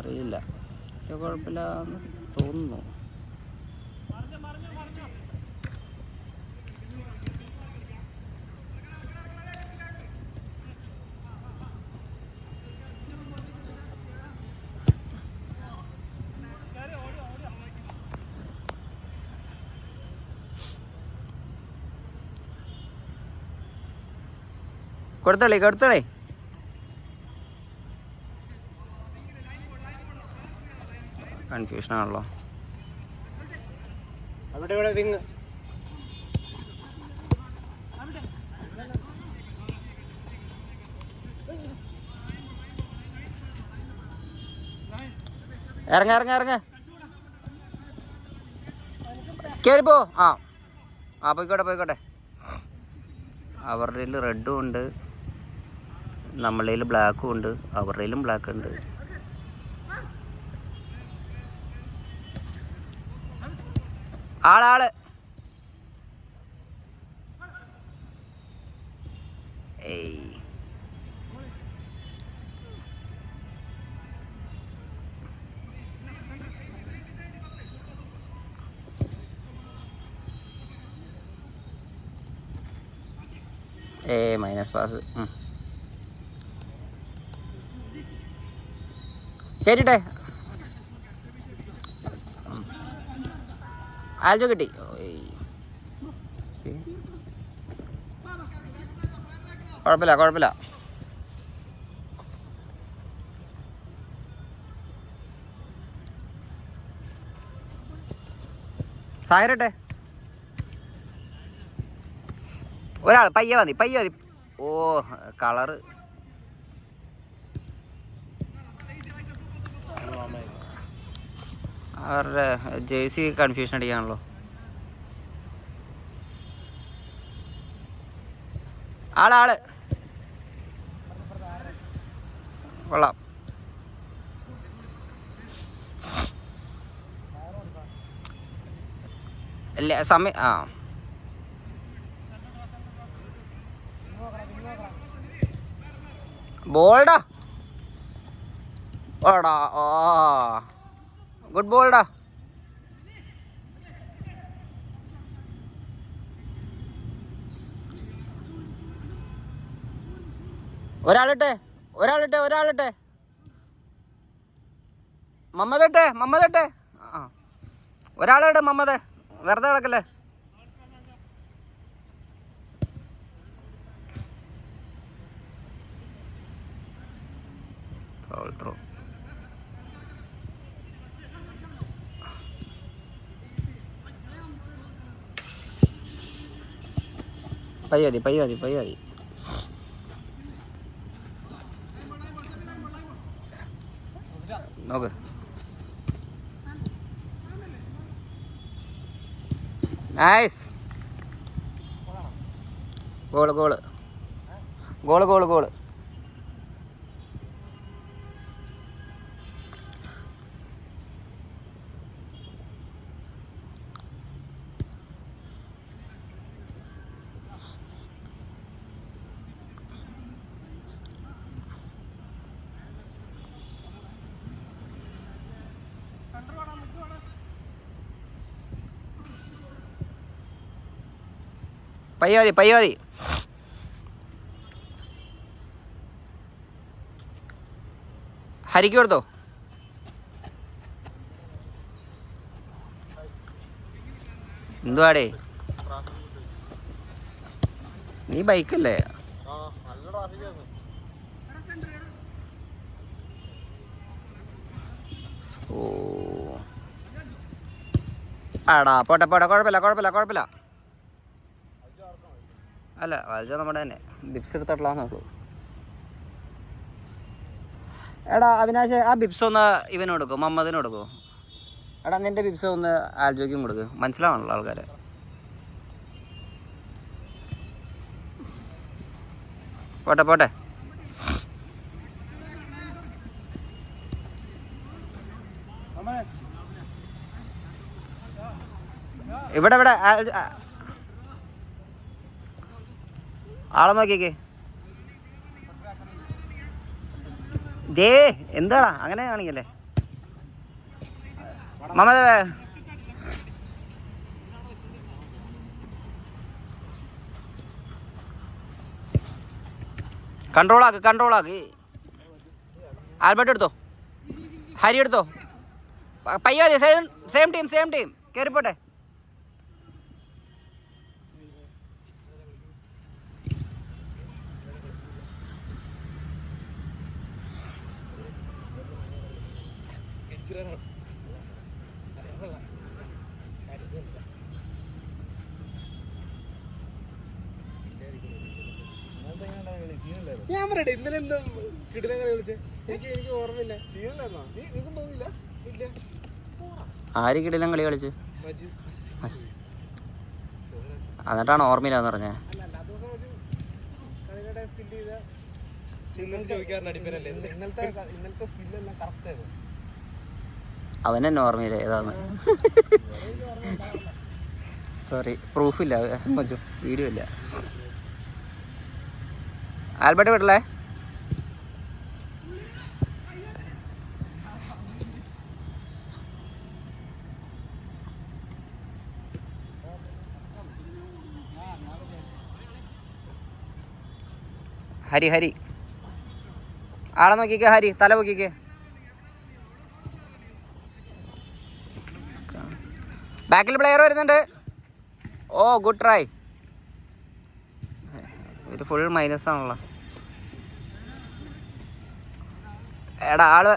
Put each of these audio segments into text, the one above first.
അറിയില്ല, കുഴപ്പമില്ല എന്ന് തോന്നുന്നു. കൊടുത്തോളേ കൊടുത്തോളേ. കൺഫ്യൂഷനാണല്ലോ. ഇറങ്ങ ഇറങ്ങ ഇറങ്ങ കയറിപ്പോ. ആ പോയിക്കോട്ടെ പോയിക്കോട്ടെ. അവരുടെ റെഡും ഉണ്ട്, നമ്മളുടെ ബ്ലാക്കും ഉണ്ട്, അവരുടെയിലും ബ്ലാക്ക് ഉണ്ട്. ആളാള് ഏയ് മൈനസ് പാസ്. കേട്ടിട്ടെ ആൽജോ കിട്ടി. കുഴപ്പമില്ല കുഴപ്പമില്ല. സായരട്ടെ ഒരാൾ പയ്യെ മതി പയ്യെ മതി. ഓ കളറ് അവരുടെ ജേഴ്സി കൺഫ്യൂഷൻ അടിക്കാണല്ലോ. ആളാള് കൊള്ളാം. അല്ല സമയം ബോൾഡാ ഓടാ. ഗുഡ് ബോൾഡാ. ഒരാളിട്ടെ ഒരാളിട്ടെ ഒരാളിട്ടെ മമ്മദട്ടെ മമ്മദട്ടെ. ഒരാളിടെ മമ്മദ് വെറുതെ കിടക്കല്ലേ. ത്രോ പയ്യാതി പയ്യാതി പയ്യാതി. നോക്ക് nice. Goal goal goal goal goal. പയ്യാതി പയ്യാതി. ഹരിക്ക് കൊടുത്തോ. എന്തുവാടേ നീ ബൈക്കല്ലേ? ഓ ആടാ പോട്ടെ പോട്ടെ കുഴപ്പമില്ല കുഴപ്പമില്ല കുഴപ്പമില്ല. അല്ല വലുത് നമ്മുടെ തന്നെ ബിപ്സ് എടുത്തിട്ടില്ലാന്നുള്ളൂ. എടാ അവിനാശ് ആ ബിപ്സ് ഒന്ന് ഇവന് കൊടുക്കും, മമ്മദിന് കൊടുക്കും. എടാ നിൻ്റെ ബിപ്സ് ഒന്ന് ആൽജോയ്ക്കും കൊടുക്കും, മനസ്സിലാവണല്ലോ ആൾക്കാരെ. പോട്ടെ പോട്ടെ. ഇവിടെ ഇവിടെ ആളെ നോക്കിയേക്കേ. ദേ എന്താടാ അങ്ങനെ കാണിക്കല്ലേ. മമത കൺട്രോളാക്ക്. ആൽബർട്ട് എടുത്തോ, ഹരി എടുത്തോ, പയ്യോ സെയിം ടീം കയറിപ്പോട്ടെ. ഞാൻ പറയട്ടെ, ഇന്നലെ എന്താ കിടിലം കളി കളിച്ചേ? എനിക്ക് ഓർമ്മയില്ല. നിനക്കും തോന്നിയില്ല? ഇല്ല. ആര് കിടിലം കളി കളിച്ച്? എന്നിട്ടാണ് ഓർമ്മയില്ലാന്ന് പറഞ്ഞേ. അവനെന്നെ ഓർമ്മയില്ല ഏതാന്ന്. സോറി, പ്രൂഫില്ല മജു, വീഡിയോ ഇല്ല. ആൽബർട്ട് വിടല്ലേ? ഹരി ആളെ നോക്കിക്കേ, ഹരി തല പൊക്കിക്കേ. ബാക്കിൽ പ്ലെയർ വരുന്നുണ്ട്. ഓ ഗുഡ് ട്രൈ. ഇത് ഫുൾ മൈനസ് ആണല്ലോ. എടാ ആള്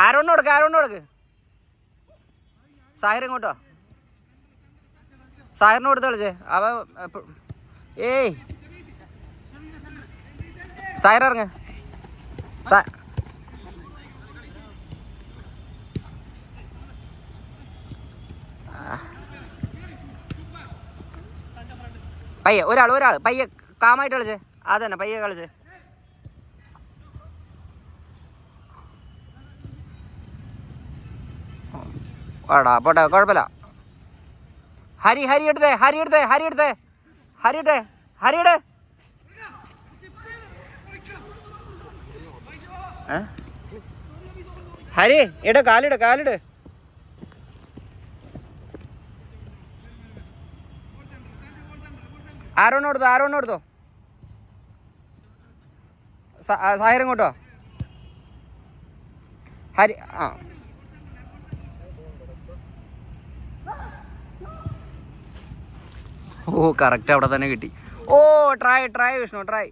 ആരോണ് കൊടുക്ക്. സാഹിർ ഇങ്ങോട്ടോ, സാഹിറിന് കൊടുത്ത് കളിച്ചേ. അവ ഏയ് സാഹിർ ഇറങ്ങ്. പയ്യെ ഒരാൾ പയ്യെ കാമായിട്ട് കളിച്ചേ. അതന്നെ പയ്യെ കളിച്ചേ. വാടാ പോട്ടെ, കുഴപ്പമില്ല. ഹരി എടുത്തേ. ഹരി ഇട്, കാലിട്. ആരോണ് കൊടുത്തോ. സാഹിർ ഇങ്ങോട്ടോ. ഹരി ഓ കറക്റ്റ് അവിടെ തന്നെ കിട്ടി. ഓ ട്രൈ വിഷ്ണു ട്രൈ.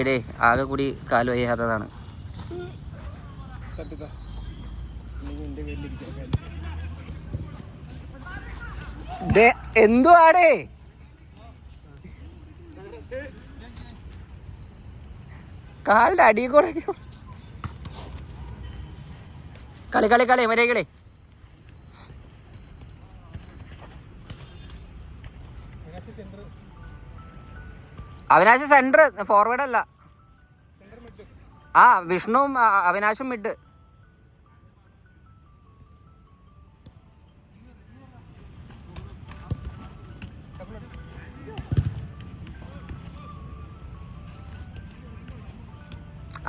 ഡേ ആകെ കൂടി കാല് വയ്യാത്തതാണ്. എന്തുവാടേ കാലിന്റെ അടി കൂടെ കളി മര്യാദ. അവിനാശ് സെന്റർ, ഫോർവേഡ് അല്ല. വിഷ്ണുവും അവിനാശും മിഡ്.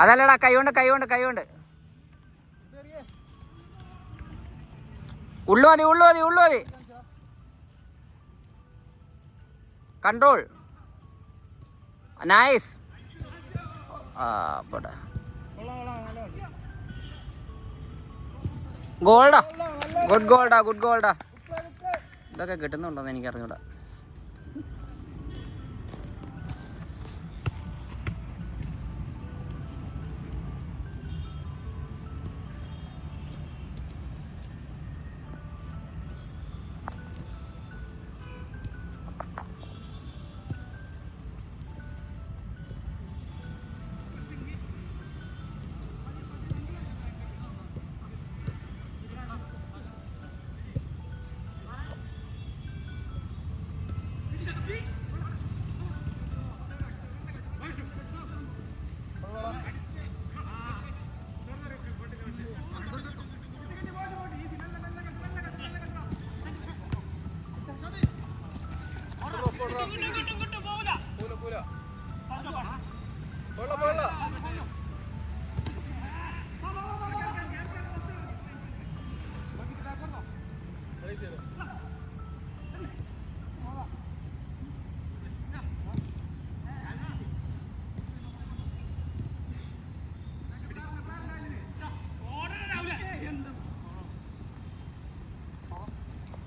അതല്ലടാ, കൈകൊണ്ട് ഉള്ളു മതി. കൺട്രോൾ. നൈസ്. പോട്ടെ. Good Golda. ഇതൊക്കെ കിട്ടുന്നുണ്ടോന്ന് എനിക്കറിഞ്ഞൂടാ.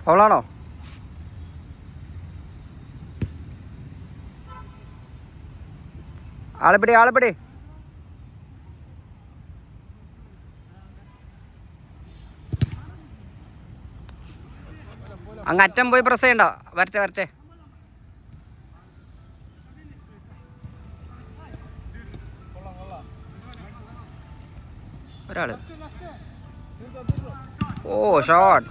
ഫൗളാണോ? ആളെപ്പിടി ആളെപ്പിടി. അങ്ങ് അറ്റം പോയി പ്രസ് ചെയ്യണ്ട. വരട്ടെ വരട്ടെ. ഒരാള്. ഓ ഷോട്ട്.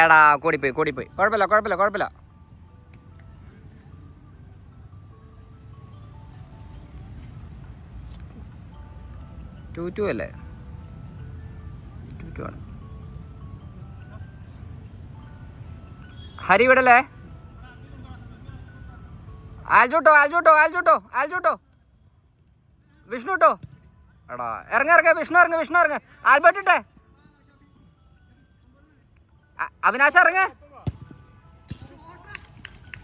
എടാ കൂടിപ്പോയി. കുഴപ്പമില്ല. 2-2 അല്ലേ? 2-2 ആണ്. ഹരി വിടല്ലേ? ആൽജൂട്ടോ വിഷ്ണു ഇട്ടോ. എടാ ഇറങ്ങ വിഷ്ണു ഇറങ്ങ. ആൽബർട്ട് ഇട്ടേ. അവിനാശ് ഇറങ്ങ.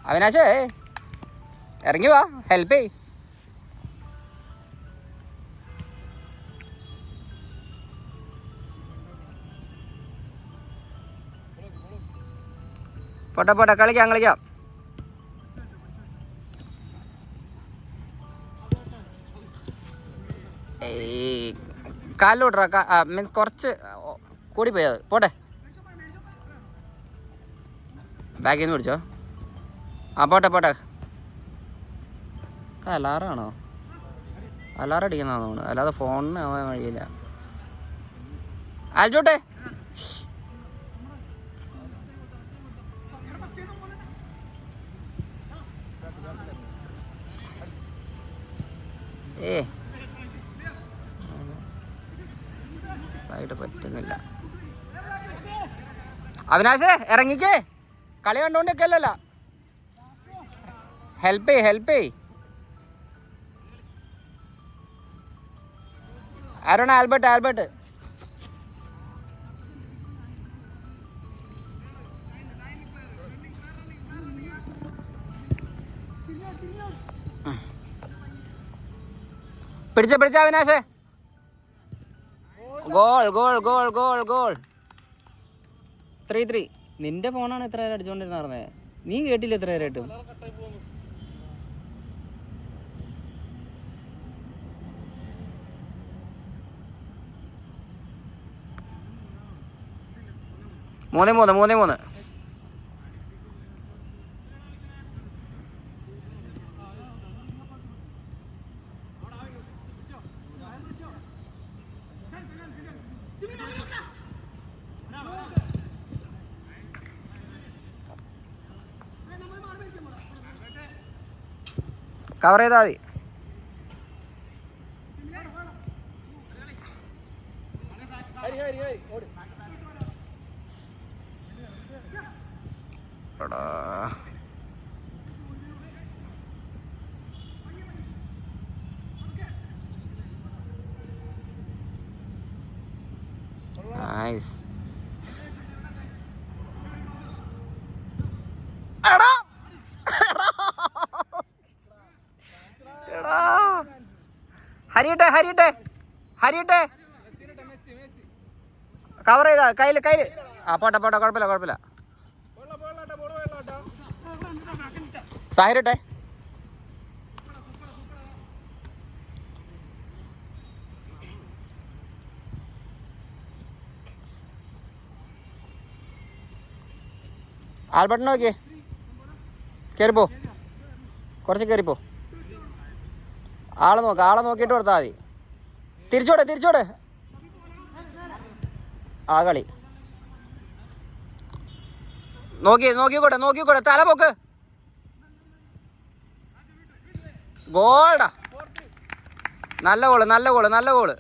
അവിനാശേ ഇറങ്ങി വാ, ഹെൽപ്പ് ചെയ്. പോട്ടെ കളിക്കാം. കാലിലോട്ടാ കുറച്ച് കൂടിപ്പോയത്. പോട്ടെ, ബാഗിൽ നിന്ന് പിടിച്ചോ. പോട്ടെ. അലാറാണോ? അലാറം അടിക്കുന്നതാണോ തോന്നുന്നു, അല്ലാതെ ഫോണിന് ആവാൻ വഴിയില്ല. ആൽജോട്ടെ ആയിട്ട് പറ്റുന്നില്ല. അവിനാശേ ഇറങ്ങിക്കേ, കളി കണ്ടോണ്ടിരിക്കല്ലോ. ഹെൽപ്പ് ചെയ്. ആരാണ്? ആൽബർട്ട്. പിടിച്ച അവിനാശേ. ഗോൾ. 3-3. നിന്റെ ഫോണാണ് ഇത്ര നേരം അടിച്ചോണ്ടിരുന്നേ. നീ കേട്ടില്ല ഇത്ര നേരമായിട്ടും. മൂന്നേ. കവർ ചെയ്താൽ മതി. നൈസ്. ഹരിയിട്ടെ കവർ ചെയ്താ കയ്യില്. പോട്ടെ കുഴപ്പമില്ല. സാഹിരിട്ടെ. ആൽബർട്ട് നോക്കിയേ, കയറിപ്പോ, കുറച്ച് കയറിപ്പോ. ആളെ നോക്കിയിട്ട് കൊടുത്താൽ മതി. തിരിച്ചോടെ ആ കളി നോക്കിക്കൂടെ. തല പോക്ക്. ഗോൾഡാ. നല്ല ഗോള്.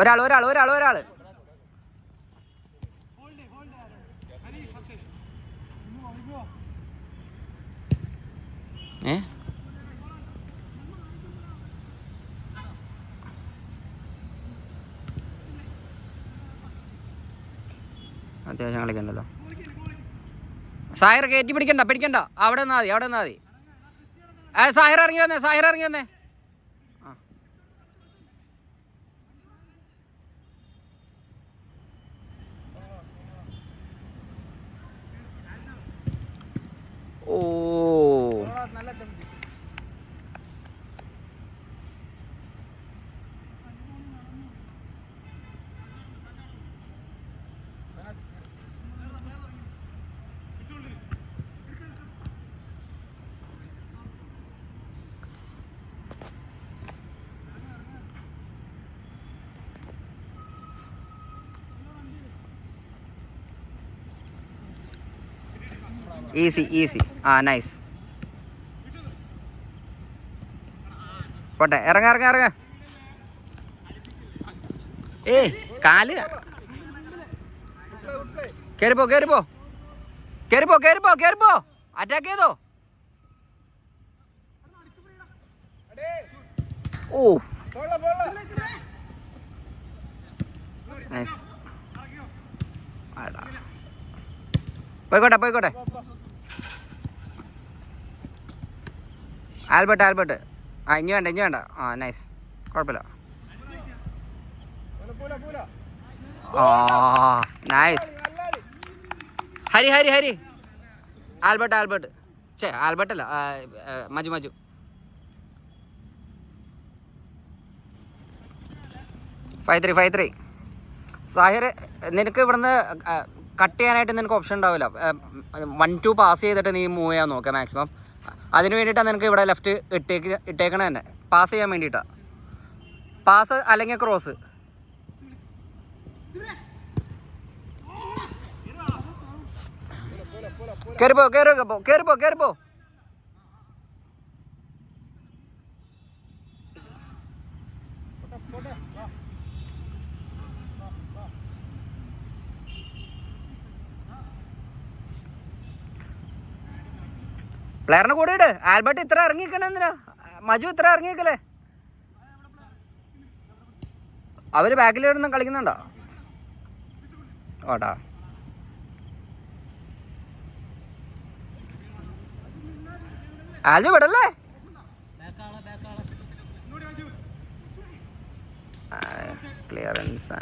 ഒരാള്. അത്യാവശ്യം കളിക്കണ്ടല്ലോ. സാഹിർ കയറ്റി പിടിക്കണ്ട, അവിടെ നിന്നാൽ മതി. സാഹിർ ഇറങ്ങി വന്നേ. ആ ഓ ഈസി. ആ നൈസ്. പോട്ടെ, ഇറങ്ങ. ഏയ് കാല് കേറിപ്പോ. അറ്റാക്ക് ചെയ്തോ. ഓ നൈസ്. പോയിക്കോട്ടെ. ആൽബർട്ട്. ആ ഇനി വേണ്ട. ആ നൈസ്, കുഴപ്പമില്ല. ആ നൈസ്. ഹരി. ആൽബർട്ട്. ആൽബർട്ടല്ല, മജു. Five three. സാഹിർ, നിനക്ക് ഇവിടുന്ന് കട്ട് ചെയ്യാനായിട്ട് നിനക്ക് ഓപ്ഷൻ ഉണ്ടാവില്ല. 1-2 പാസ് ചെയ്തിട്ട് നീ മൂവ് ചെയ്യാൻ നോക്കാം മാക്സിമം. അതിന് വേണ്ടിയിട്ടാണ് നിനക്ക് ഇവിടെ ലെഫ്റ്റ് ഇട്ടേക്കണത് തന്നെ, പാസ് ചെയ്യാൻ വേണ്ടിയിട്ടാണ്. പാസ് അല്ലെങ്കിൽ ക്രോസ്. കേറിപ്പോ. പ്ലെയറിനെ കൂടെ ഇട്. ആൽബർട്ട് ഇത്ര ഇറങ്ങിക്കണ എന്തിനാ? മജു ഇത്ര ഇറങ്ങിക്കല്ലേ? അവര് ബാക്കിലിരുന്ന് കളിക്കുന്നുണ്ടോ? ഓട്ടാ ആൽജു വിടല്ലേ? Clearance,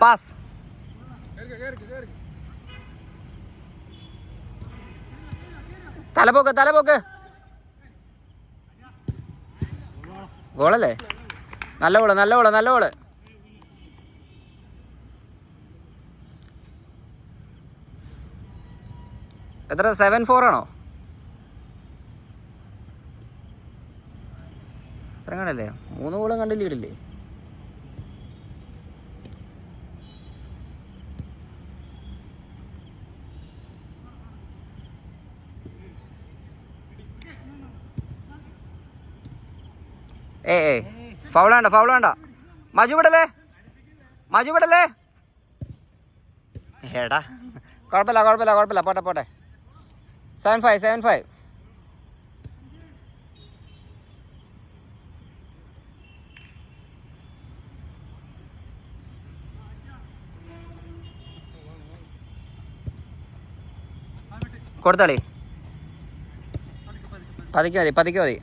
pass. തലപോക്ക്. ഗോളല്ലേ? നല്ല ഗോള്. എത്ര? 7-4 ആണോ? ഇറങ്ങണല്ലേ? 3 ഗോളും കണ്ട് ലീഡില്ലേ? ഫൗളാണ്ട. മജു വിടല്ലേ? ഏടാ കുഴപ്പമില്ല. പോട്ടെ. 7-5. കൊടുത്തളി. പതിക്ക് മതി.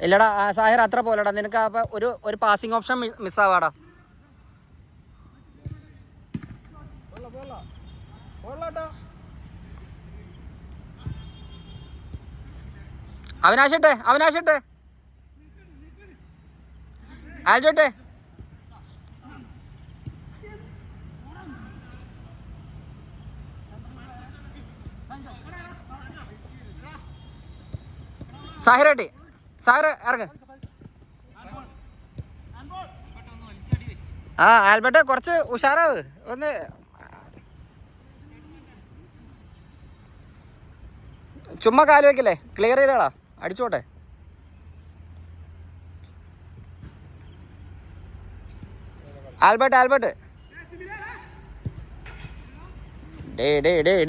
ഇല്ലടാ സാഹിർ, അത്ര പോലെടാ. നിനക്ക് അപ്പം ഒരു പാസിംഗ് ഓപ്ഷൻ മിസ്സാവാടാ. അവനാശട്ടെ. ആൽജോട്ടെ. സാഹിർ ഇറങ്ങ്. ആ ആൽബർട്ട് കുറച്ച് ഉഷാറാവ്. ഒന്ന് ചുമ്മാ കാല് വെക്കല്ലേ, ക്ലിയർ ചെയ്തോളാ, അടിച്ചോട്ടെ. ആൽബർട്ട്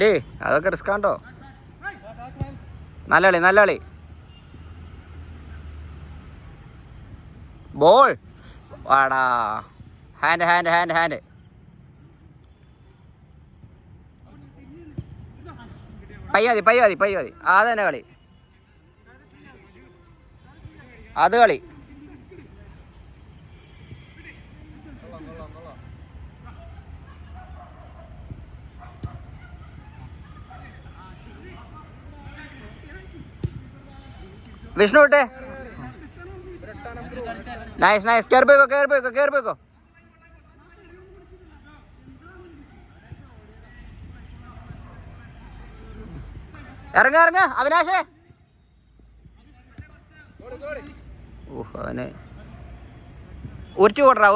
ഡേ അതൊക്കെ റിസ്ക് ആണ്ടോ. നല്ല കളി. ബോൾ വാടാ. Hand hand hand hand. പയ്യ മതി. അത് തന്നെ കളി. അത് കളി. വിഷ്ണു വിട്ടെ. നൈസ്. കയറി പോയിക്കോ. ഇറങ്ങ അവിനാശേ. അവന് ഉരുട്ടി ഓടറാ.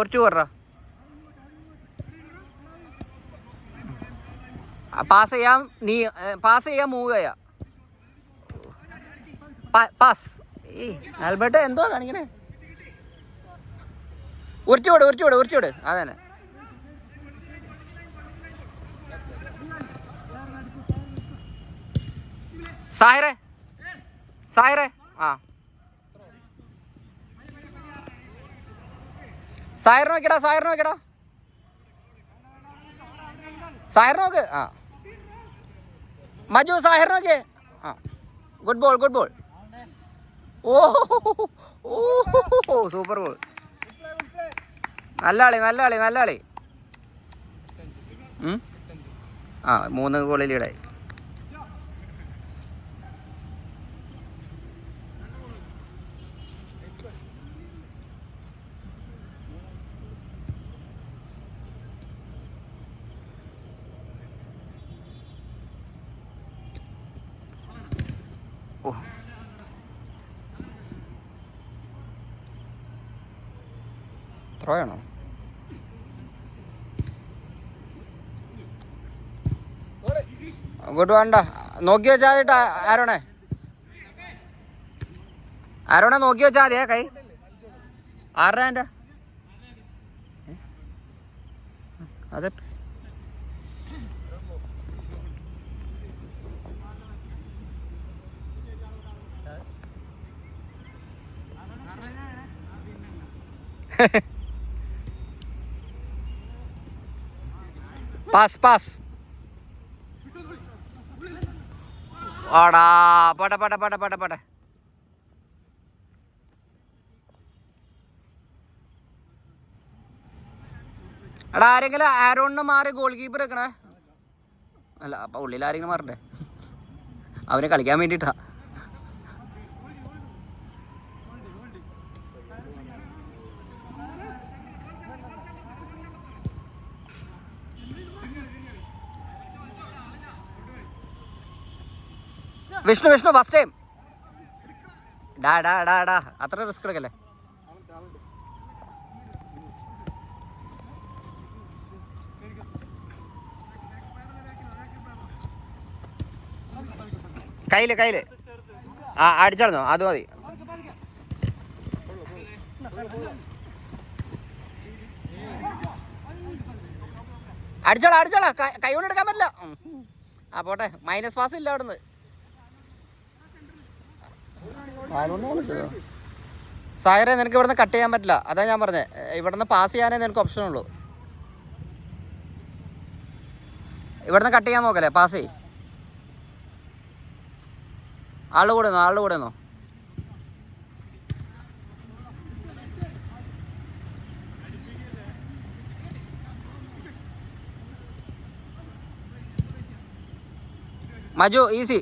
പാസ് ചെയ്യാൻ മൂവ് ചെയ്യാം. പാസ്. ആൽബർട്ട് എന്തോ കാണിക്കണേ. ഉരുട്ടിയോട് അതന്നെ. സാഹിറെ ആ സാഹിർ നോക്കിടാ. സാഹിർ നോക്ക്. ആ മജു സാഹിർ നോക്കിയേ. ആ ഗുഡ് ബോൾ. ഓ സൂപ്പർ ബോൾ. നല്ല കളി. ആ 3 ഗോളിൽ ലീഡായി. ഓ ത്രോ ആണോ? അങ്ങോട്ട് വേണ്ട. നോക്കി വെച്ചാൽ മതി. ആരോണെ നോക്കി വെച്ചാൽ മതിയാ. കൈ ആരുടെ എൻ്റെ അതെ. പാസ്. ആടാ പട. എടാ ആരെങ്കിലും ആരോണിന് മാറി ഗോൾ കീപ്പർ വെക്കണേ. അല്ല അപ്പം ഉള്ളിൽ ആരെങ്കിലും മാറണ്ടേ? അവന് കളിക്കാൻ വേണ്ടിയിട്ടാ. Vishnu first time. ഡാ അത്ര റിസ്ക് എടുക്കല്ലേ. കയ്യില് ആ അടിച്ചടന്നോ. അത് മതി. അടിച്ചോളാ. കൈ കൊണ്ട് എടുക്കാൻ പറ്റില്ല. ആ പോട്ടെ. മൈനസ് പാസ് ഇല്ല അവിടുന്ന്. സായറെ നിനക്ക് ഇവിടുന്ന് കട്ട് ചെയ്യാൻ പറ്റില്ല. അതാ ഞാൻ പറഞ്ഞത്. ഇവിടുന്ന് പാസ് ചെയ്യാനേ നിനക്ക് ഓപ്ഷൻ ഉള്ളൂ. ഇവിടുന്ന് കട്ട് ചെയ്യാൻ നോക്കല്ലേ. പാസ് ചെയ്. ആള് കൂടെ നോ. മജു ഈസി.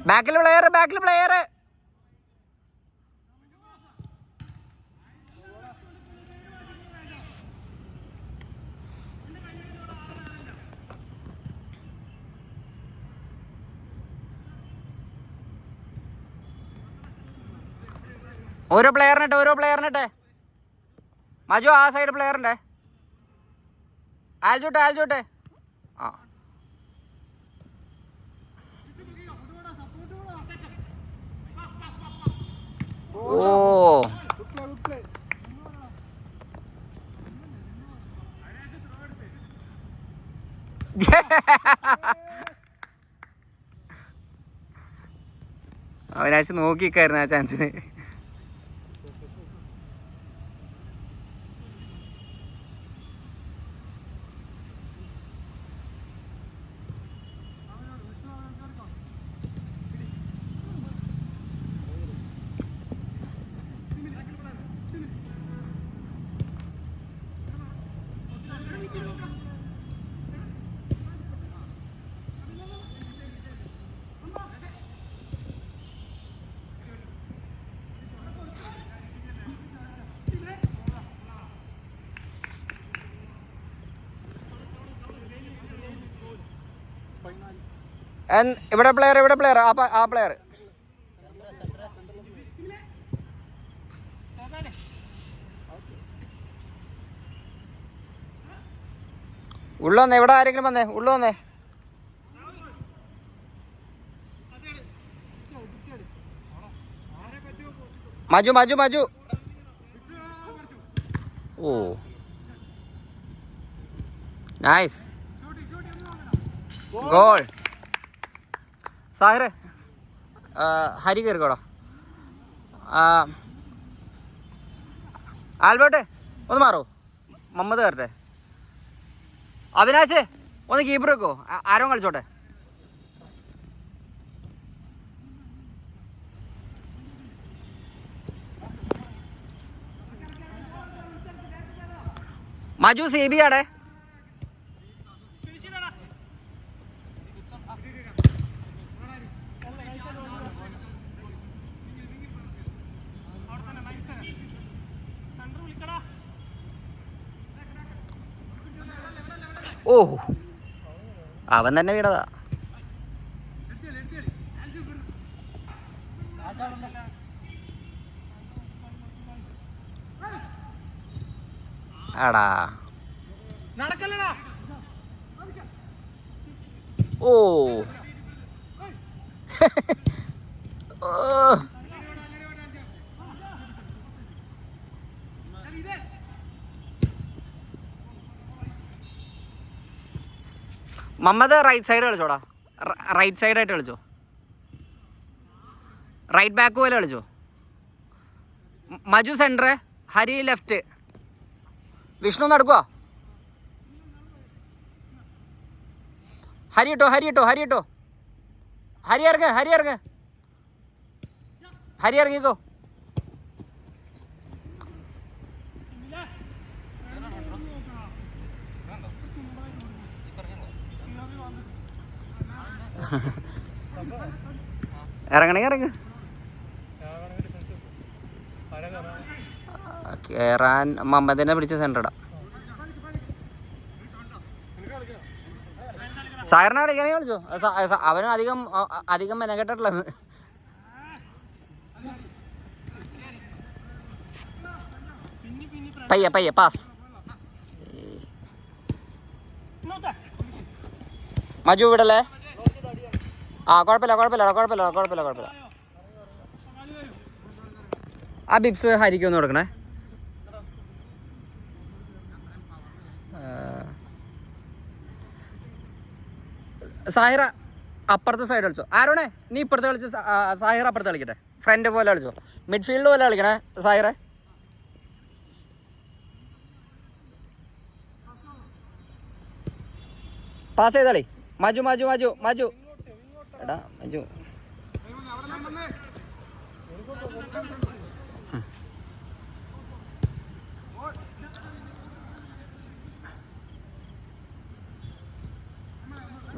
ബാക്കിൽ പ്ലെയർ. ഓരോ പ്ലെയറിനിട്ടെ. മജു ആ സൈഡ് പ്ലെയറിൻ്റെ. ആൽജോട്ടെ. ആ ഓ അവനാശ് നോക്കിക്കായിരുന്നു ആ ചാൻസിന്. ഇവിടെ പ്ലെയർ ആ പ്ലെയർ ഉള്ളു വന്നേ, ഇവിടെ ആരെങ്കിലും വന്നേ, ഉള്ളു വന്നേ. മജു മജു മജു. ഓ നൈസ് ഗോൾ. സാഹിറെ ഹരി കയറിക്കോടാ. ആൽബർട്ടെ ഒന്ന് മാറോ, മമ്മദ് കയറട്ടെ. അവിനാശ് ഒന്ന് കീപ്പർ വെക്കോ, ആരോ കളിച്ചോട്ടെ. മജു സി ബി ആടെ. ഓ അവൻ തന്നെ വീണതാ. ആടാ ഓ മമ്മദ് റൈറ്റ് സൈഡ് കളിച്ചോടാ, റൈറ്റ് സൈഡായിട്ട് കളിച്ചോ, റൈറ്റ് ബാക്ക് പോലെ കളിച്ചോ. മജു സെൻറ്റർ, ഹരി ലെഫ്റ്റ്, വിഷ്ണു നടക്കുക. ഹരി ഇട്ടോ ഹരി ഇട്ടോ ഹരി ഇട്ടോ, ഹരി ഇറങ്ങ് ഹരി ഇറങ്ങ്, ഹരി ഇറങ്ങിക്കോ. ഇറങ്ങണേ ഇറങ്ങ്. കേറാൻ മമ്മദിനെ പിടിച്ച സെൻറ്ററിടാം. സാറിനെ കളിക്കണേ കളിച്ചോ, അവന് അധികം മെനക്കെട്ടുള്ളത്. പയ്യെ പാസ്. മജു വിടല്ലേ. കുഴപ്പമില്ല. ആ ബിബ്സ് ഹരിക്ക് ഒന്ന് കൊടുക്കണേ. സാഹിറ അപ്പുറത്തെ സൈഡ് കളിച്ചോ. ആരോണേ നീ ഇപ്പുറത്ത് കളിച്ച് സാഹിറ അപ്പുറത്ത് കളിക്കട്ടെ. ഫ്രണ്ട് പോലെ കളിച്ചോ, മിഡ്ഫീൽഡ് പോലെ കളിക്കണേ സാഹിറേ. പാസ് ചെയ്തോളി. മജു എടാ മജു.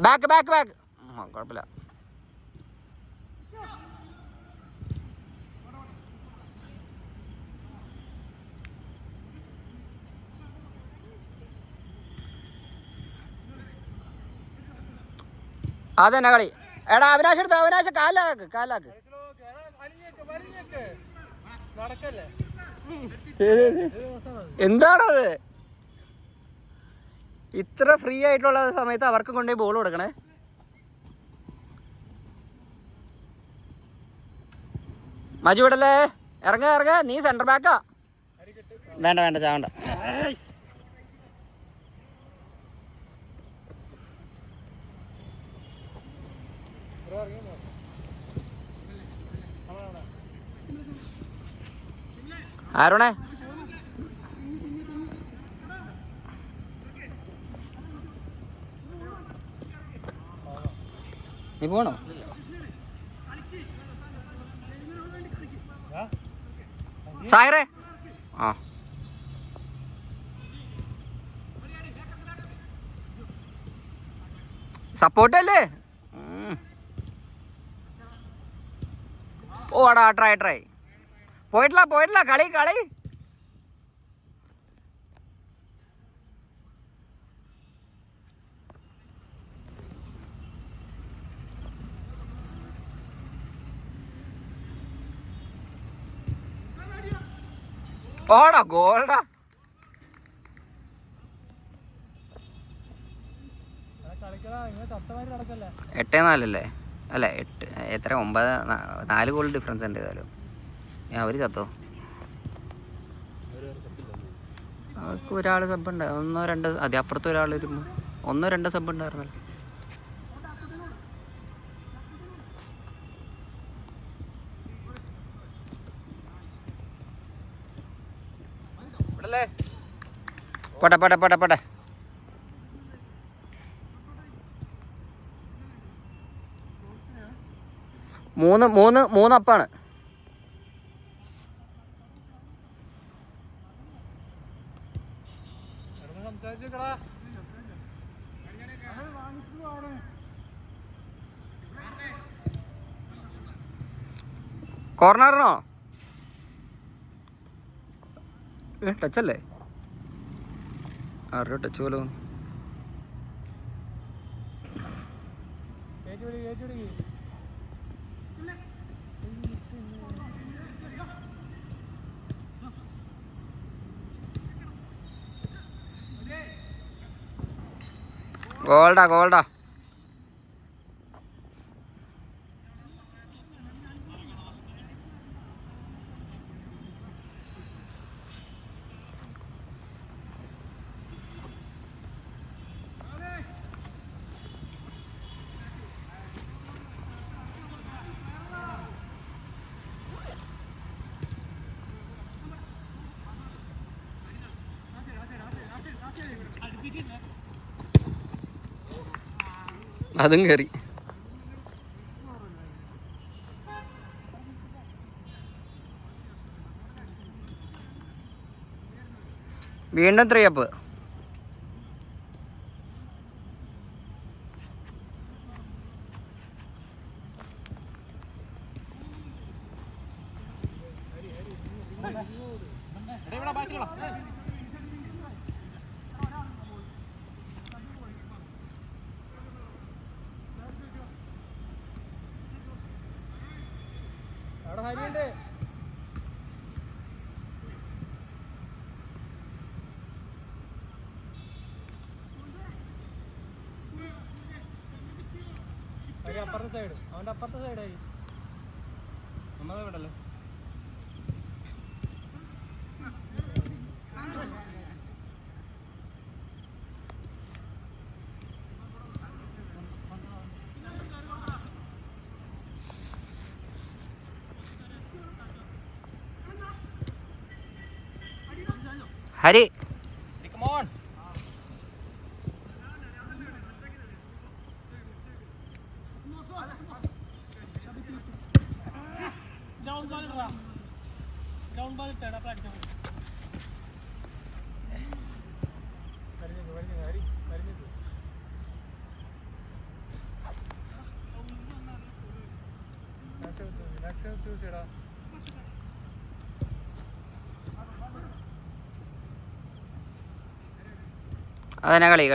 ബാക്ക് കുഴപ്പമില്ല. അതന്നെ കളി. എടാ അവിനാശ് എടുത്ത്, അവിനാശ് കാലാക്ക്. എന്താണത്? ഇത്ര ഫ്രീ ആയിട്ടുള്ള സമയത്ത് അവർക്ക് കൊണ്ടുപോയി ബോൾ കൊടുക്കണേ. മജു വിടല്ലേ. ഇറങ്ങ നീ സെൻറ്റർ ബാക്കാ. വേണ്ട ചാവണ്ട. ആരോണേ നീ പോണോ? സായറേ ആ സപ്പോർട്ടല്ലേ? ഓ അടാ ട്രൈ പോയിട്ടില്ല കളി ഓടാ ഗോൾഡാ. 8-4 അല്ല 8 എത്ര 9 4 ഗോൾ ഡിഫറൻസ് ഉണ്ട്. ഏതായാലും അവർ ചത്തോ? അവർക്ക് ഒരാൾ സബ്ബുണ്ട്, 1-2 അതെ അപ്പുറത്ത് ഒരാൾ വരുമ്പോൾ 1-2 സബ് ഉണ്ടായിരുന്നല്ലോ. പോട്ടെ 3 അപ്പാണ്. കോർണറിനോ? ടച്ചല്ലേ? ആരോ ടച്ച് പോലെ ഗോൾഡാ അതും കയറി. വീണ്ടും 3 അപ്പ്. അപ്പുറത്തെ സൈഡ്, അവൻ്റെ അപ്പുറത്തെ സൈഡായി ഒന്നാമത് വിടല്ലേ. ഹരി അതന്നെ കളി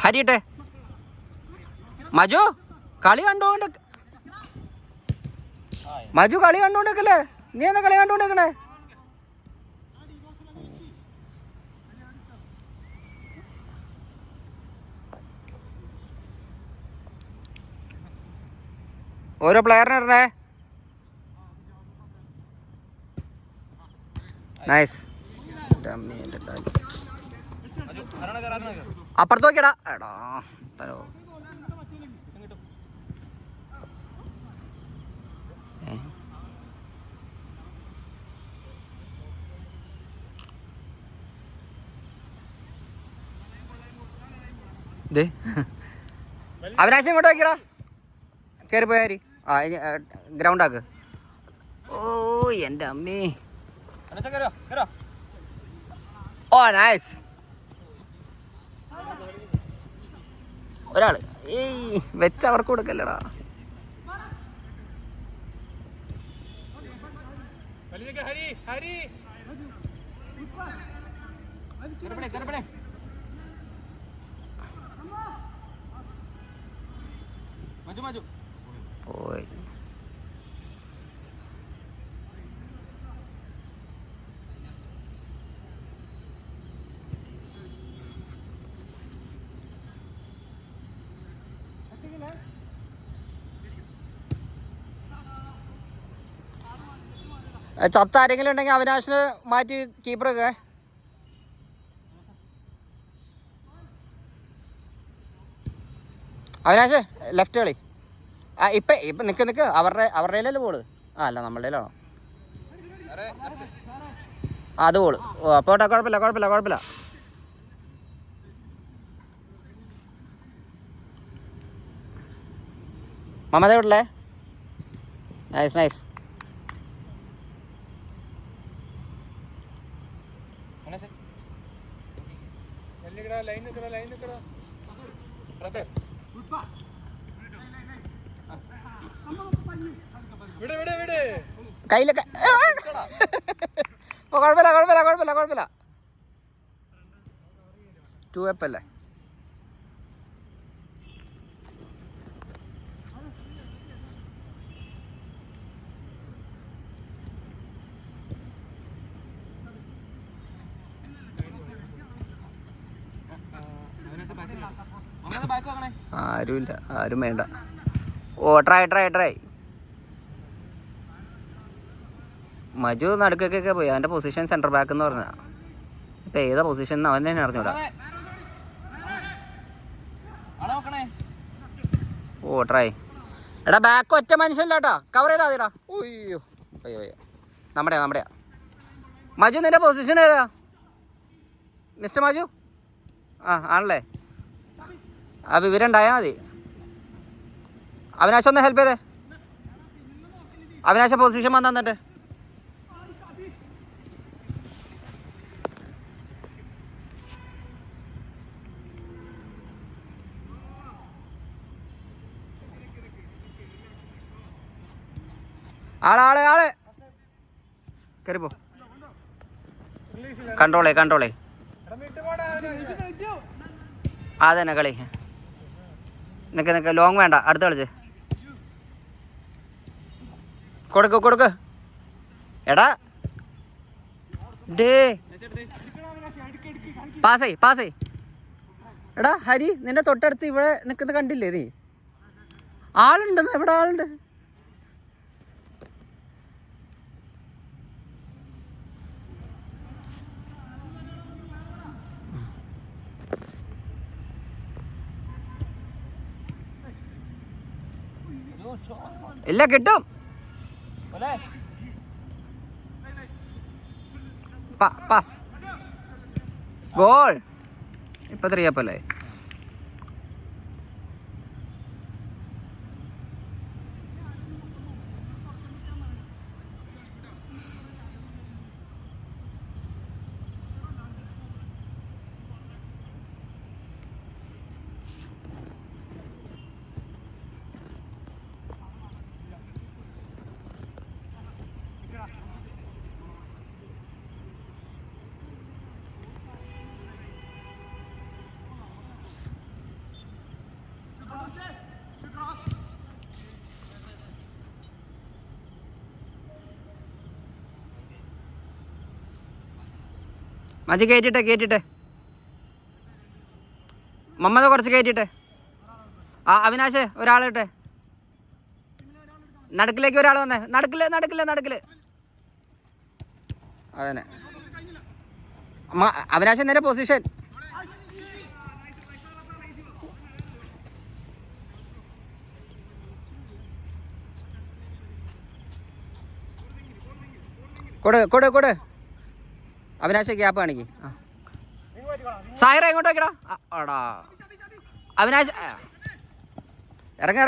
ഹരിട്ടെ. മജു കളി കണ്ടോണ്ടിരിക്കല്ലേ? നീ എന്നാ കളി കണ്ടോണ്ടിരിക്കണേ? ഓരോ പ്ലെയറിനെ ഇടേ. നൈസ്. അപ്പുറത്ത് നോക്കിയടാ. എടാ തരോ. ഇത് അവിനാശം ഇങ്ങോട്ട് നോക്കിയടാ. കയറി പോയാരി. ആ ഗ്രൗണ്ട് ആക്ക്. ഓ എൻ്റെ അമ്മേ. ഓ നൈസ്. ഒരാള് ഏയ് വെച്ച് അവർക്ക് കൊടുക്കല്ലടാ. പോയി. ചത്ത ആരെങ്കിലും ഉണ്ടെങ്കിൽ അവിനാശിന് മാറ്റി കീപ്പറൊക്കെ. അവിനാശ് ലെഫ്റ്റ് കളി. ഇപ്പം നിൽക്ക് അവരുടെ ബോള്. ആ അല്ല നമ്മളുടെ ആണോ അത് ബോള്. ഓ അപ്പോൾ കുഴപ്പമില്ല. മമത വിടല്ലേ. നൈസ്. കയ്യിലൊക്കെ കുഴപ്പമില്ല. 2 അല്ലേ. ആരുമില്ല, ആരും വേണ്ട. ഓ ട്രൈ. മജു നടുക്കൊക്കെ പോയി. അവൻ്റെ പൊസിഷൻ സെൻറ്റർ ബാക്ക് എന്ന് പറഞ്ഞാൽ ഇപ്പം ഏതാ പൊസിഷൻ എന്ന് അവൻ തന്നെ അറിഞ്ഞൂടാ. ഓ ട്രൈ. എടാ ബാക്ക് ഒറ്റ മനുഷ്യല്ല കേട്ടോ. കവർ ചെയ്താൽ മതിടാ. അയ്യോ നമ്മുടെയാ. മജു നിൻ്റെ പൊസിഷൻ ഏതാ മിസ്റ്റർ മജു? ആണല്ലേ. ആ വിവരം ഉണ്ടായാൽ മതി. അവിനാശം ഒന്ന് ഹെൽപ്പ് ചെയ്തേ. അവിനാശ പൊസിഷൻ വന്ന് തന്നിട്ട്. ആളെ കയറിപ്പോ. കൺട്രോളേ അതന്നെ കളി. നിനക്ക് ലോങ് വേണ്ട, അടുത്ത കളിച്ച് കൊടുക്ക്. എടാ ഡേ പാസേ. എടാ ഹരി, നിന്റെ തൊട്ടടുത്ത് ഇവിടെ നിൽക്കുന്ന കണ്ടില്ലേ നീ? ആളുണ്ടെന്ന്. എവിടെ ആളുണ്ട്? ഇല്ല, കിട്ടും. പാസ്. ഗോൾ. ഇപ്പൊ 3 അല്ലേ? മതി കയറ്റിട്ടെ. മമ്മത് കുറച്ച് കയറ്റിട്ടെ. അവിനാശ് ഒരാളിട്ടെ. നടുക്കിലേക്ക് ഒരാൾ വന്നേ. നടുക്കില് അതന്നെ. അവിനാശൻ നേരെ പൊസിഷൻ. കൊടു അവിനാശ ഗ്യാപ്പ് കാണിക്ക്. സായിറ എങ്ങോട്ട് വെക്കടാ. ആടാ അവിനാശ് ഇറങ്ങ.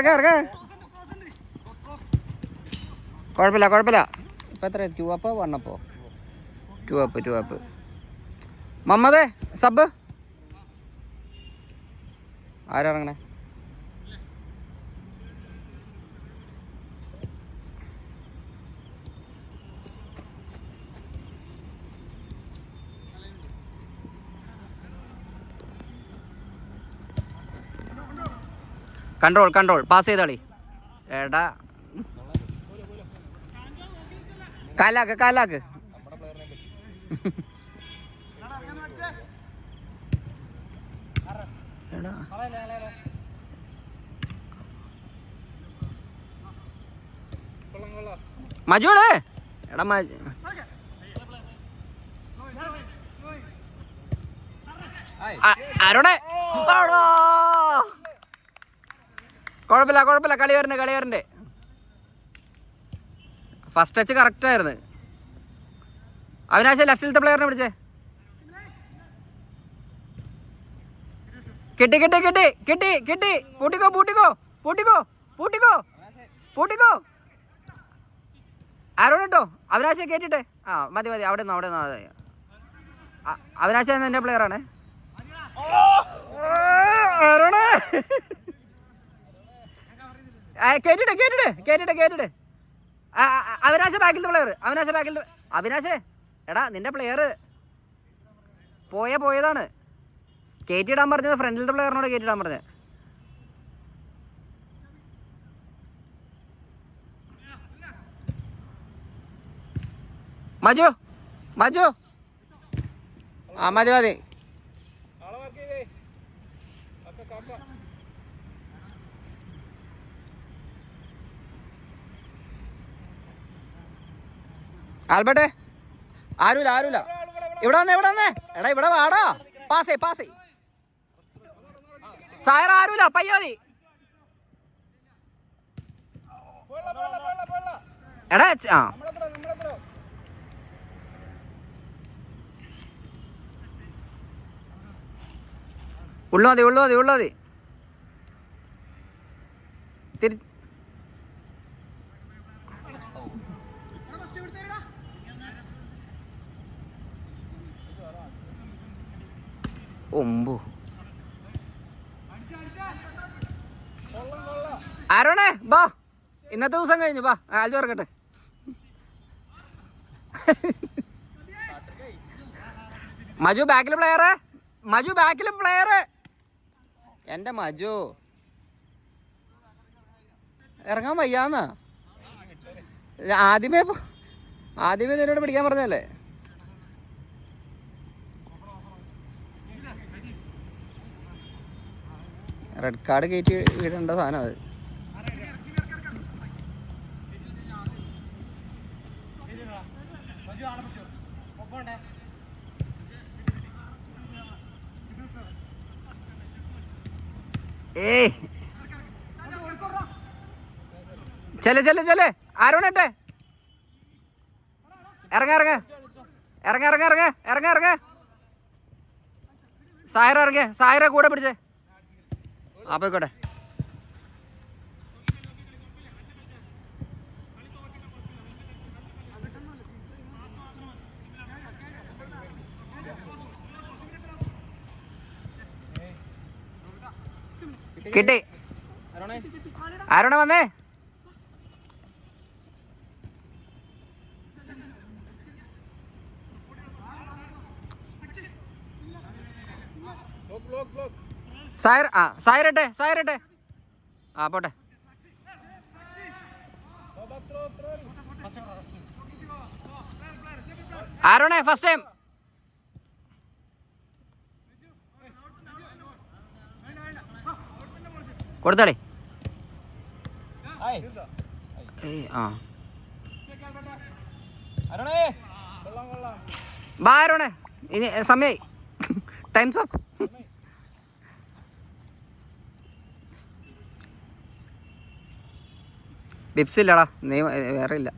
കുഴപ്പമില്ല. ഇപ്പം എത്ര 2 അപ്പ് 1 അപ്പോ? 2 അപ്പ്. മമ്മദേ സബ് ആരിറങ്ങണേ? കൺട്രോൾ പാസ് ചെയ്താളി. എടാ കാലാക്ക്. മജൂടെ എടാ ആരോടെ? കുഴപ്പമില്ല. കളി വരണ്ടേ. ഫസ്റ്റ് ടച്ച് കറക്റ്റ് ആയിരുന്നു. അവിനാശ ലെഫ്റ്റിലത്തെ പ്ലെയറിനെ പിടിച്ചേ. കിട്ടി. പൂട്ടിക്കോ. ആരോട് കേട്ടോ? അവിനാശെ കയറ്റിട്ടെ. മതി. അവിടെ നിന്ന് അവിനാശ എൻ്റെ പ്ലെയറാണ്. ആരോട് കേട്ടിട്ട്. അവിനാശ ബാക്കിലത്തെ പ്ലെയർ. അവിനാശേ എടാ നിന്റെ പ്ലെയർ പോയതാണ്. കയറ്റിയിടാൻ പറഞ്ഞത് ഫ്രണ്ടിലത്തെ പ്ലെയറിനോട് കയറ്റിയിടാൻ പറഞ്ഞത്. മജു മതി. ആൽബർട്ടേ ആരുമില്ല. ഇവിടെ വന്നേ. എടാ ഇവിടെ വാടാ. പാസേ സായറ ആരുമില്ല. പയ്യോതി എടാ. ഉള്ളതി ആരോണേ ബാ. ഇന്നത്തെ ദിവസം കഴിഞ്ഞു ബാ. ആൽജോ ഇറക്കട്ടെ. മജു ബാക്കിൽ പ്ലെയർ. എൻ്റെ മജു ഇറങ്ങാൻ വയ്യാന്നാ. ആദ്യമേ നിന്നോട് പിടിക്കാൻ പറഞ്ഞല്ലേ. റെഡ് കാർഡ് കയറ്റി വിടേണ്ട സാധനം അത്. ഏയ് ചെല്ലേ ആരോണട്ടെ. ഇറങ്ങ സായറ കൂടെ പിടിച്ചേ. പോയിക്കോട്ടെ. കിട്ടി. ആരോണ വന്നേ. സായരട്ടെ പോട്ടെ. ആരോണേ ഫസ്റ്റ് ടൈം. കൊടുത്തളി. ആ ബാ അരുണേ, ഇനി സമയായി. Times of. ബിപ്സ് ഇല്ലടാ, നീ വേറെ ഇല്ല.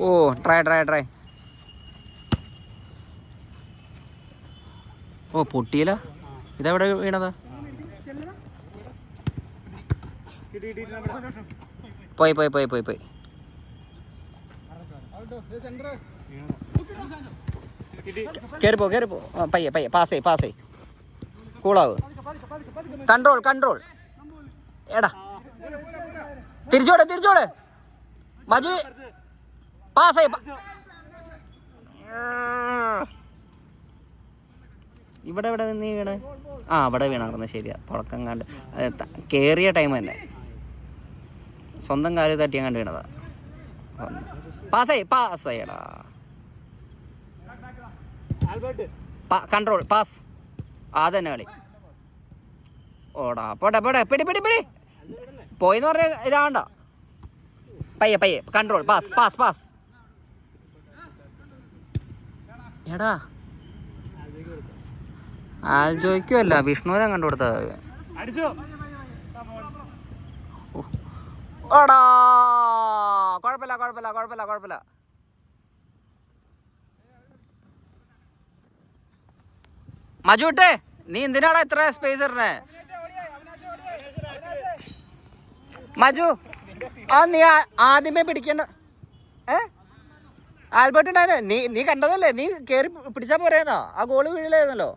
ഓ ട്രൈ. ഓ പൊട്ടിയില്ല, ഇതെവിടെ വീണതാ? പോയി. കയറിപ്പോ പയ്യെ പാസ് കൂളാവ്. കൺട്രോൾ. എടാ തിരിച്ചോട് മജു, പാസ്. ഇവിടെ നീ വീണ? ആ അവിടെ വീണായിരുന്നു, ശരിയാ. തുടക്കം കണ്ട് കയറിയ ടൈം തന്നെ സ്വന്തം കാലിൽ തട്ടിയാൻ കണ്ട് വീണതാ. പാസ്സായിടാ. Control pass. അതന്നെ കളി. ഓടാ പോട്ടെ പിടി പോയിന്ന് പറഞ്ഞ ഇതാണ്ട. പയ്യെ കൺട്രോൾ പാസ്. എടാ ആൽജോയ്ക്കുമല്ല, വിഷ്ണുവിനെ കണ്ടു കൊടുത്തത്. ഓടാ കുഴപ്പമില്ല. മജുട്ടെ, നീ എന്തിനാടാ ഇത്ര സ്പേസ് ഇടണേ? മജു, നീ ആദ്യമേ പിടിക്കണ്ട. ആൽബർട്ട് ഉണ്ടായിരുന്നേ, നീ കണ്ടതല്ലേ? നീ കേറി പിടിച്ചാ പോരായിരുന്നോ? ആ ഗോള് വീഴില്ലായിരുന്നല്ലോ.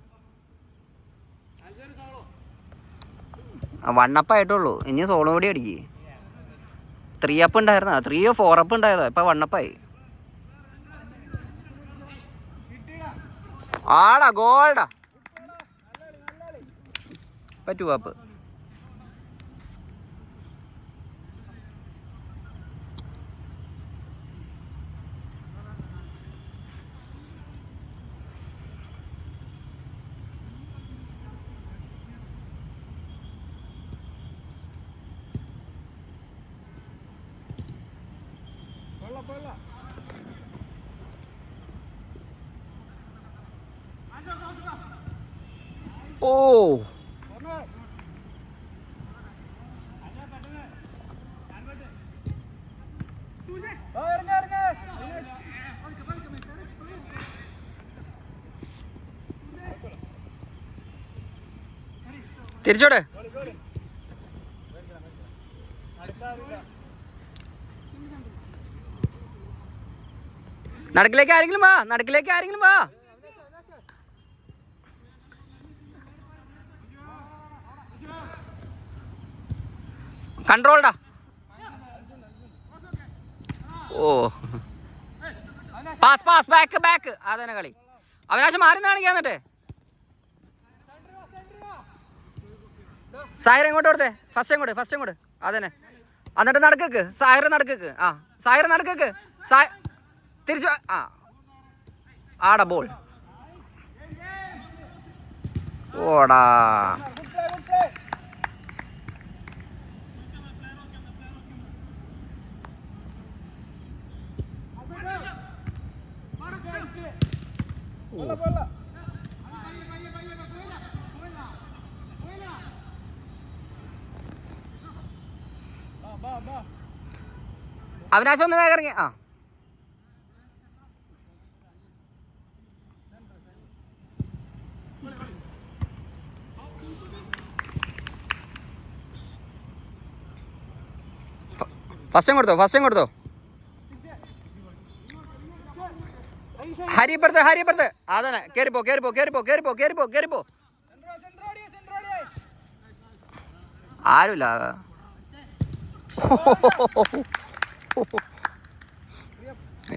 1 up ആയിട്ടുള്ളൂ, ഇനി സോളോ കൂടി അടിക്ക്. 3 up ഉണ്ടായിരുന്ന, 3 or 4 up ഉണ്ടായതാ, ഇപ്പൊ 1 up ആയി. ആടാ ഗോൾഡാ, ഇപ്പൊ 2 up. ഓ തിരിച്ചോടെ. നടുക്കിലേക്ക് ആരെങ്കിലും വാ. കൺട്രോൾഡാ. ഓ പാസ് ബാക്ക്. അതന്നെ കളി. അവനാശം മാറി കാണിക്കാൻ എന്നിട്ട്. സായർ എങ്ങോട്ട് കൊടുത്തേ? ഫസ്റ്റ് അങ്ങോട്ട്. അതന്നെ. എന്നിട്ട് നടക്കേക്ക്. സായർ നടക്കേക്ക്. തിരിച്ചു. ആടാ ബോൾ. ഓടാ. അവിനാശം ഒന്ന് വേഗം ഇറങ്ങി. ഫസ്റ്റ് കൊടുത്തോ. ഹരിപ്പുറത്ത്. അതന്നെ കേറിപ്പോ. ആരുമില്ല.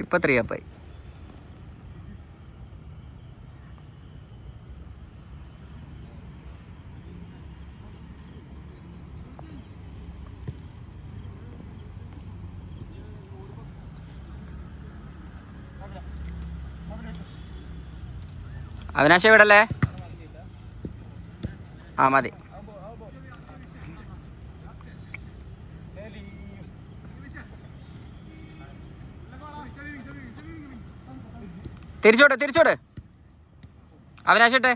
ഇപ്പൊ 3 up ആയി. അവിനാശ വിടല്ലേ? ആ മതി. തിരിച്ചോട് അവിനാശട്ടെ.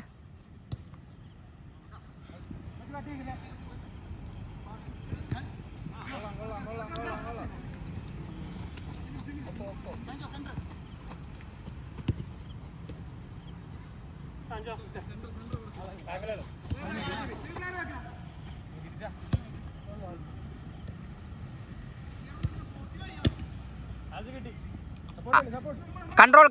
കൺട്രോൾ.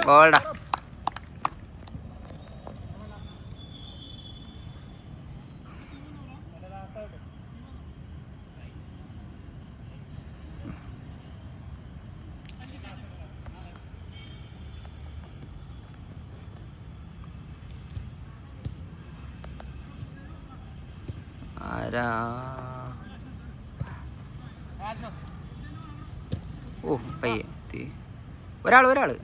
ഗോൾഡാ. ആരാ? ഓ പയ്യെ ഒരാള്.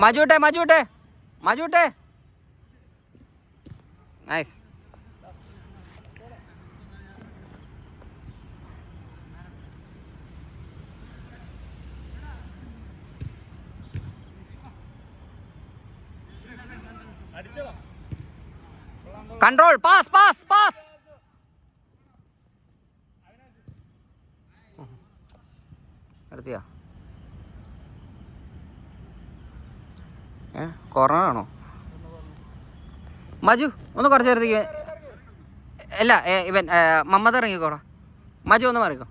മജുട്ടെ. നൈസ്. കൺട്രോൾ. പാസ്. നിർത്തിയാ? കോർണറാണോ? മജു ഒന്ന് കുറച്ച് നേരത്തേക്ക്. അല്ല ഇവൻ മമ്മദ് ഇറങ്ങിക്കോടാ. മജു ഒന്ന് മാറിക്കോ.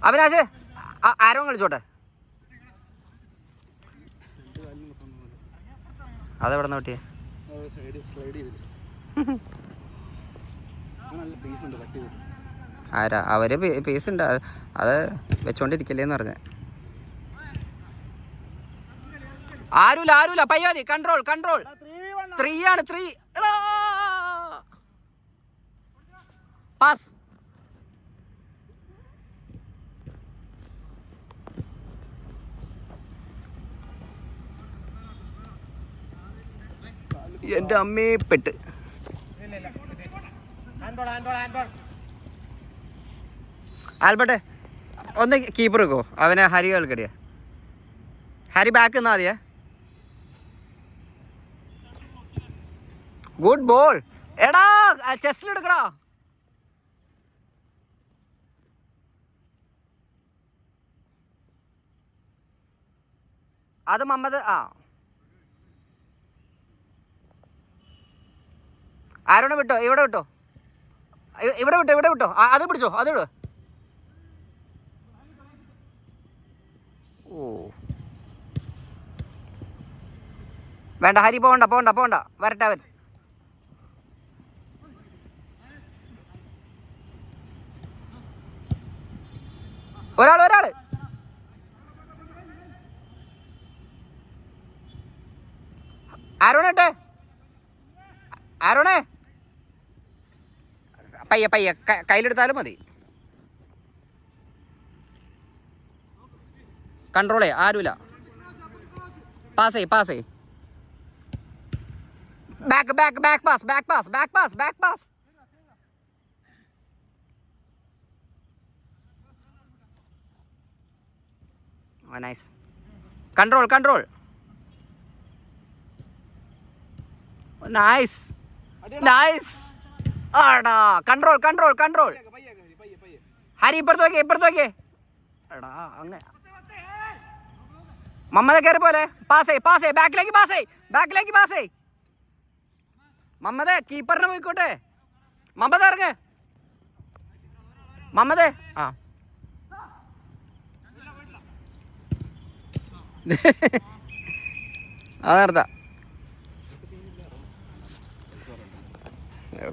അവിനാശ് ആരോ കളിച്ചോട്ടെ. അതെവിടെ നിന്ന് കിട്ടിയേ? ആരാ? അവര് പീസ് ഉണ്ട്, അത് വെച്ചോണ്ടിരിക്കല്ലേന്ന് പറഞ്ഞ. ആരുല പയ്യാതി. കൺട്രോൾ. 3 ആണ്. 3 പാസ്. എന്റെ അമ്മേ പെട്ട്. ആൽബർട്ടെ ഒന്ന് കീപ്പർ വെക്കോ. അവനെ ഹരി കളിക്കടിയാ. ഹരി ബാക്ക് നിന്നാ മതിയേ. Good ball. എടാ ചെസ്റ്റിലെടുക്കടാ. അത് മമ്മദ്. ആരോടെ വിട്ടോ? ഇവിടെ വിട്ടോ. അത് പിടിച്ചോ. അത് വിടോ. ഓ വേണ്ട ഹരി, പോണ്ട. വരട്ടെ അവൻ. ഒരാള്. ആരോണേ പയ്യെ കയ്യിലെടുത്താലും മതി. കൺട്രോളേ. ആരുമില്ല. Pass. Back pass. Nice. Control. Nice. ആടാ കൺട്രോൾ. ഹരി ഇപ്പുറത്ത് നോക്കിയേ. എടാ അങ്ങ് മമ്മദ് കയറി പോലെ. പാസ്. ബാക്കിലേക്ക് പാസ്. മമ്മദ് കീപ്പറിന് പോയിക്കോട്ടെ. മമ്മദ് ഇറങ്ങ്. മമ്മദ് അത് നടത്താം.